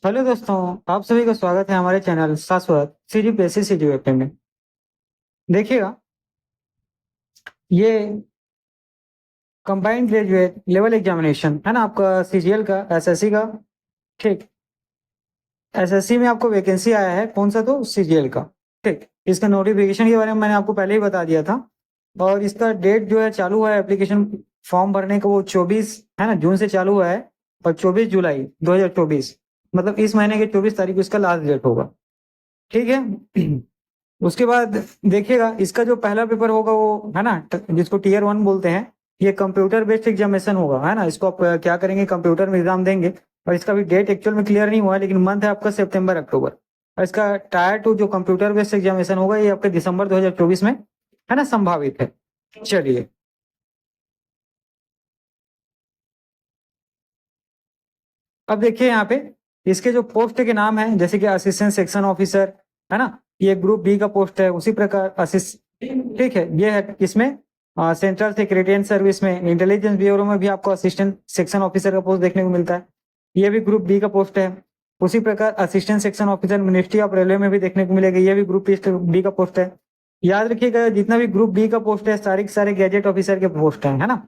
Hello दोस्तों। आप सभी का स्वागत है हमारे चैनल शाश्वत सीजीपीएससी सीजीपीएफए में। देखिएगा, ये कंबाइंड ग्रेजुएट लेवल एग्जामिनेशन है ना, आपका सीजीएल का, एसएससी का। ठीक, एसएससी में आपको वैकेंसी आया है, कौन सा? तो सीजीएल का। ठीक, इसका नोटिफिकेशन के बारे में मैंने आपको पहले ही बता दिया था। और इसका डेट जो है चालू हुआ है एप्लीकेशन फॉर्म भरने का, वो 24 है ना जून से चालू हुआ है। और 24 जुलाई 2024, मतलब इस महीने के 24 तारीख को इसका लास्ट डेट होगा। ठीक है। उसके बाद देखिएगा, इसका जो पहला पेपर होगा वो है ना, जिसको टीयर 1 बोलते हैं, ये कंप्यूटर बेस्ड एग्जामिनेशन होगा, है ना। इसको आप क्या करेंगे, कंप्यूटर में एग्जाम देंगे। और इसका भी डेट एक्चुअल में क्लियर नहीं हुआ है, लेकिन मंथ है आपका सितंबर अक्टूबर। और इसका टायर 2 जो कंप्यूटर बेस्ड एग्जामिनेशन होगा, ये आपके दिसंबर 2024 में है ना, संभावित है। चलिए, अब देखिए यहाँ पे इसके जो पोस्ट के नाम है, जैसे कि असिस्टेंट सेक्शन ऑफिसर, है ना, ये ग्रुप बी का पोस्ट है। उसी प्रकार ठीक है, ये है इसमें सेंट्रल सेक्रेटरिएट सर्विस में, इंटेलिजेंस ब्यूरो में भी आपको असिस्टेंट सेक्शन ऑफिसर का पोस्ट देखने को मिलता है। ये भी ग्रुप बी का पोस्ट है। उसी प्रकार assistant section officer ministry of railway में भी देखने को मिलेगा, ये भी ग्रुप बी का पोस्ट है। याद रखिएगा, जितना भी ग्रुप बी का पोस्ट है, सारे के सारे गैजेट ऑफिसर के पोस्ट है ना।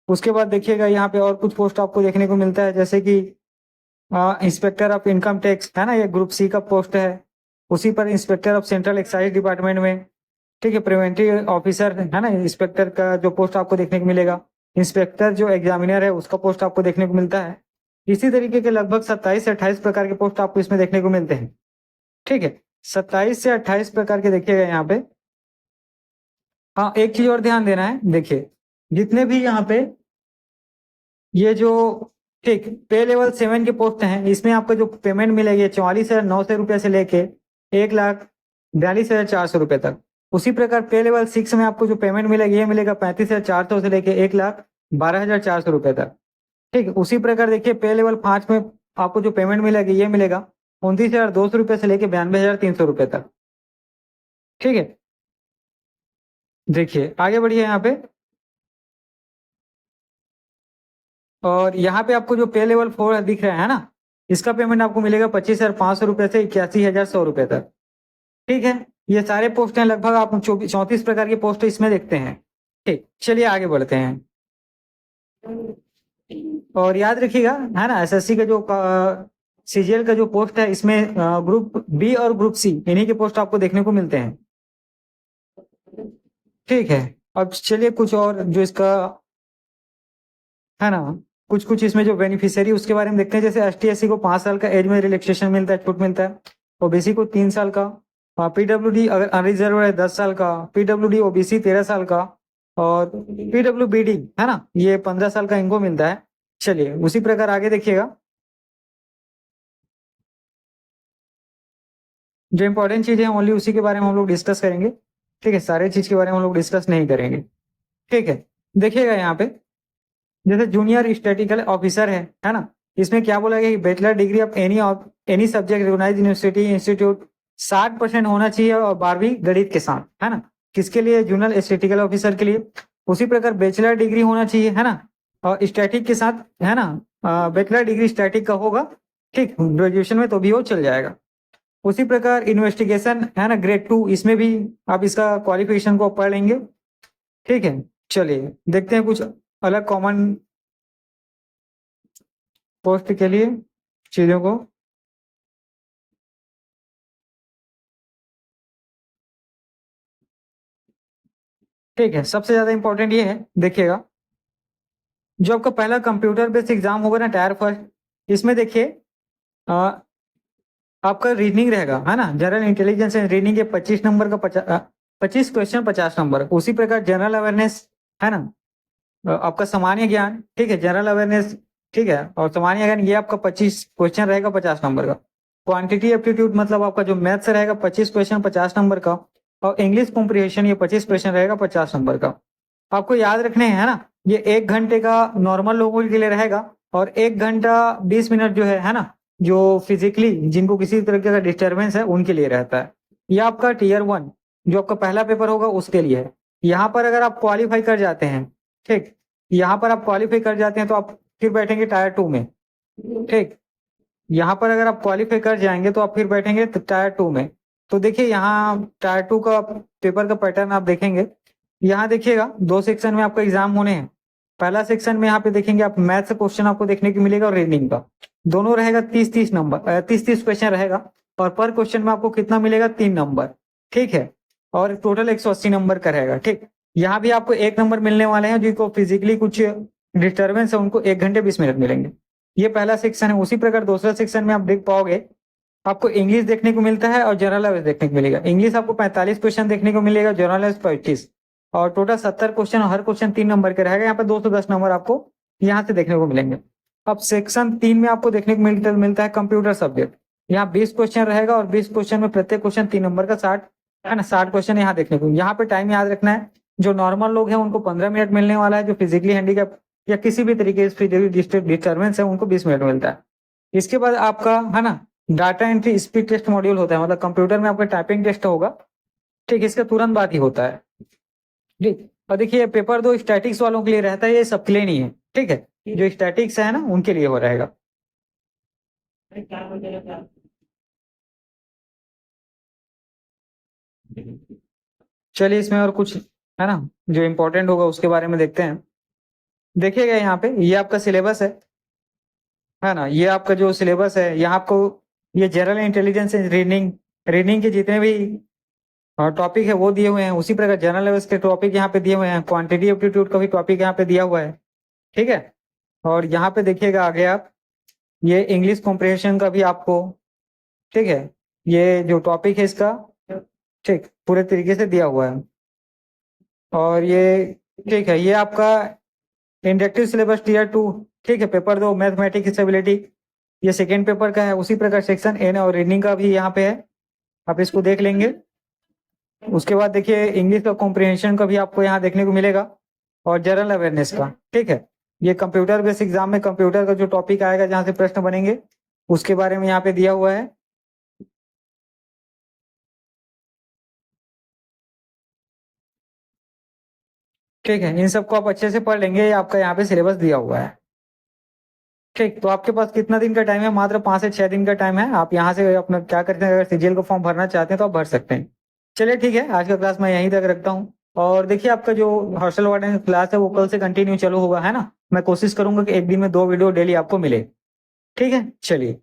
उसके बाद देखिएगा, यहाँ पे और कुछ पोस्ट आपको देखने को मिलता है, जैसे कि इंस्पेक्टर ऑफ इनकम टैक्स, है ना, ये ग्रुप सी का पोस्ट है। उसी पर inspector of central excise department में, ठीक है, प्रिवेंटिव ऑफिसर, है ना, इंस्पेक्टर का जो पोस्ट आपको देखने को मिलेगा। इंस्पेक्टर जो एग्जामिनर है, उसका पोस्ट आपको देखने को मिलता है। इसी तरीके के लगभग 27 से 28 प्रकार के पोस्ट आपको इसमें देखने को मिलते हैं। ठीक है, 27 से 28 प्रकार के देखिएगा यहाँ पे। हाँ, एक चीज और ध्यान देना है, देखिए, जितने भी यहाँ पे ये जो, ठीक, पे लेवल 7 के पोस्ट हैं, इसमें आपका जो पेमेंट मिलेगी 44,900 रुपये से लेके 1,42,400 रुपये तक। उसी प्रकार पे लेवल 6 में आपको जो पेमेंट मिलेगी, ये मिलेगा 35,400 से लेके 1,12,400 रुपये तक। ठीक है, उसी प्रकार देखिए, पे लेवल 5 में आपको जो पेमेंट मिलेगी, ये मिलेगा 29,200 रुपये से लेके 92,300 रुपये तक। ठीक है, देखिए आगे बढ़िए यहाँ पे। और यहाँ पे आपको जो पे लेवल 4 दिख रहा है ना, इसका पेमेंट आपको मिलेगा 25,500 रुपये से 81,100 रुपये तक। ठीक है, ये सारे पोस्ट हैं, लगभग आप 34 प्रकार के पोस्ट इसमें देखते हैं। ठीक, चलिए आगे बढ़ते हैं। और याद रखिएगा, है ना, एसएससी का जो सीजीएल का जो पोस्ट है, इसमें ग्रुप बी और ग्रुप सी, इन्हीं के पोस्ट आपको देखने को मिलते हैं। ठीक है, अब चलिए कुछ और जो इसका, है ना, कुछ कुछ इसमें जो बेनिफिशियरी उसके बारे में देखते हैं। जैसे एसटी/एससी को 5 साल का एज में रिलैक्सेशन मिलता है, छूट मिलता है। ओबीसी को 3 साल का। पीडब्ल्यूडी अगर अनरिजर्व है 10 साल का। पीडब्ल्यूडी ओबीसी 13 साल का। और पीडब्ल्यूबीडी, है ना, ये 15 साल का इनको मिलता है। चलिए उसी प्रकार आगे देखिएगा, जो इंपॉर्टेंट चीज है ओनली उसी के बारे में हम लोग डिस्कस करेंगे। ठीक है, सारे चीज के बारे में हम लोग डिस्कस नहीं करेंगे। ठीक है, देखिएगा यहाँ पे, जैसे जूनियर स्टैटिकल ऑफिसर है ना, इसमें क्या बोला गया कि bachelor degree of any subject recognised university institute 60% होना चाहिए, और 12वीं गणित के साथ, है ना। किसके लिए? जूनियर स्टैटिकल ऑफिसर के लिए। उसी प्रकार बैचलर डिग्री होना चाहिए, है ना, और स्टैटिक के साथ, है ना, बैचलर डिग्री स्टैटिक का होगा। ठीक, ग्रेजुएशन में तो भी वो चल जाएगा। उसी प्रकार इन्वेस्टिगेशन, है ना, ग्रेड 2, इसमें भी आप इसका क्वालिफिकेशन को पढ़ लेंगे। ठीक है, चलिए देखते हैं कुछ अलग कॉमन पोस्ट के लिए चीजों को। ठीक है, सबसे ज्यादा इंपॉर्टेंट ये है, देखिएगा, जो आपका पहला कंप्यूटर बेस्ड एग्जाम होगा ना, टायर फर्स्ट, इसमें देखिए आपका रीजनिंग रहेगा, है ना, जनरल इंटेलिजेंस एंड रीजनिंग के 25 नंबर का 25 क्वेश्चन 50 नंबर। उसी प्रकार जनरल अवेयरनेस, है ना, आपका सामान्य ज्ञान, ठीक है, जनरल अवेयरनेस, ठीक है, और सामान्य ज्ञान, ये आपका 25 क्वेश्चन रहेगा 50 नंबर का। क्वांटिटी एप्टीट्यूड, मतलब आपका जो मैथ्स रहेगा 25 क्वेश्चन 50 नंबर का। और इंग्लिश कॉम्प्रिहेंशन, ये 25 क्वेश्चन रहेगा 50 नंबर का। आपको याद रखने हैं, है ना, ये 1 घंटे का नॉर्मल लोगों के लिए रहेगा, और 1 घंटा 20 मिनट जो है ना, जो फिजिकली जिनको किसी तरह का डिस्टर्बेंस है उनके लिए रहता है। ये आपका टीयर 1 जो आपका पहला पेपर होगा उसके लिए है। यहाँ पर अगर आप क्वालिफाई कर जाते हैं, ठीक, यहाँ पर आप क्वालिफाई कर जाते हैं, तो आप फिर बैठेंगे टायर 2 में। ठीक, यहाँ पर अगर आप क्वालिफाई कर जाएंगे तो आप फिर बैठेंगे टायर 2 में। तो देखिए यहाँ टायर 2 का पेपर का पैटर्न आप देखेंगे, यहाँ देखिएगा 2 सेक्शन में आपका एग्जाम होने हैं। पहला सेक्शन में यहाँ पे देखेंगे आप मैथ से क्वेश्चन आपको देखने को मिलेगा और रीजनिंग का, दोनों रहेगा 30-30 नंबर, 30-30 क्वेश्चन रहेगा और पर क्वेश्चन में आपको कितना मिलेगा 3 नंबर, ठीक है, और टोटल 180 नंबर का रहेगा, ठीक। यहाँ भी आपको 1 नंबर मिलने वाले हैं, जिनको फिजिकली कुछ डिस्टर्बेंस है उनको 1 घंटे 20 मिनट मिलेंगे। ये पहला सेक्शन है। उसी प्रकार दूसरा सेक्शन में आप देख पाओगे आपको इंग्लिश देखने को मिलता है और जनरल अवेयरनेस देखने को मिलेगा। इंग्लिश आपको 45 क्वेश्चन देखने को मिलेगा, जनरल अवेयरनेस 25, और टोटल 70 क्वेश्चन, हर क्वेश्चन 3 नंबर के रहेगा। यहाँ पे 210 नंबर आपको यहाँ से देखने को मिलेंगे। अब सेक्शन 3 में आपको देखने को मिलता है कंप्यूटर सब्जेक्ट। यहाँ 20 क्वेश्चन रहेगा और 20 क्वेश्चन में प्रत्येक क्वेश्चन 3 नंबर का 60 है ना, 60 क्वेश्चन यहाँ देखने को। यहाँ पे टाइम याद रखना है, जो नॉर्मल लोग हैं उनको 15 मिनट मिलने वाला है, जो फिजिकली हैंडीकैप या किसी भी तरीके से डिस्टर्बेंस है उनको 20 मिनट मिलता है। इसके बाद आपका है ना data entry speed test module होता है, मतलब कंप्यूटर में आपका टाइपिंग टेस्ट होगा, ठीक, इसका तुरंत बाद ही होता है, ठीक। और देखिए पेपर 2 स्टैटिक्स वालों के लिए रहता है, ये सबके लिए नहीं है, ठीक है, जो स्टैटिक्स है ना उनके लिए हो रहेगा। चलिए इसमें और कुछ है ना जो इम्पोर्टेंट होगा उसके बारे में देखते हैं। देखिएगा यहाँ पे ये आपका सिलेबस है ना, ये आपका जो सिलेबस है यहाँ आपको ये जनरल इंटेलिजेंस रीडिंग रीडिंग के जितने भी टॉपिक है वो दिए हुए हैं। उसी प्रकार जनरल अवेयरनेस के टॉपिक यहाँ पे दिए हुए हैं, क्वांटिटी एप्टीट्यूड का भी टॉपिक यहाँ पे दिया हुआ है, ठीक है। और यहाँ पे देखिएगा आगे आप ये इंग्लिश कॉम्प्रिहेंशन का भी आपको, ठीक है, ये जो टॉपिक है इसका, ठीक, पूरे तरीके से दिया हुआ है। और ये ठीक है, ये आपका इंडक्टिव सिलेबस टीयर 2, ठीक है, पेपर 2 मैथमेटिक्स एबिलिटी, ये सेकेंड पेपर का है। उसी प्रकार सेक्शन एन और रीडिंग का भी यहाँ पे है, आप इसको देख लेंगे। उसके बाद देखिए इंग्लिश का कॉम्प्रिहेंशन का भी आपको यहाँ देखने को मिलेगा और जनरल अवेयरनेस का, ठीक है। ये कंप्यूटर बेस्ड एग्जाम में कंप्यूटर का जो टॉपिक आएगा जहाँ से प्रश्न बनेंगे उसके बारे में यहाँ पे दिया हुआ है, ठीक है। इन सबको आप अच्छे से पढ़ लेंगे, ये आपका यहाँ पे सिलेबस दिया हुआ है, ठीक। तो आपके पास कितना दिन का टाइम है? मात्र 5 से 6 दिन का टाइम है। आप यहाँ से अपना क्या करते हैं, अगर सीजीएल का फॉर्म भरना चाहते हैं तो आप भर सकते हैं। चलिए ठीक है, आज का क्लास मैं यहीं तक रखता हूँ। और देखिए आपका जो हॉस्टल वार्डन क्लास है वो कल से कंटिन्यू चालू होगा, है ना। मैं कोशिश करूंगा कि एक दिन में 2 वीडियो डेली आपको मिले, ठीक है। चलिए।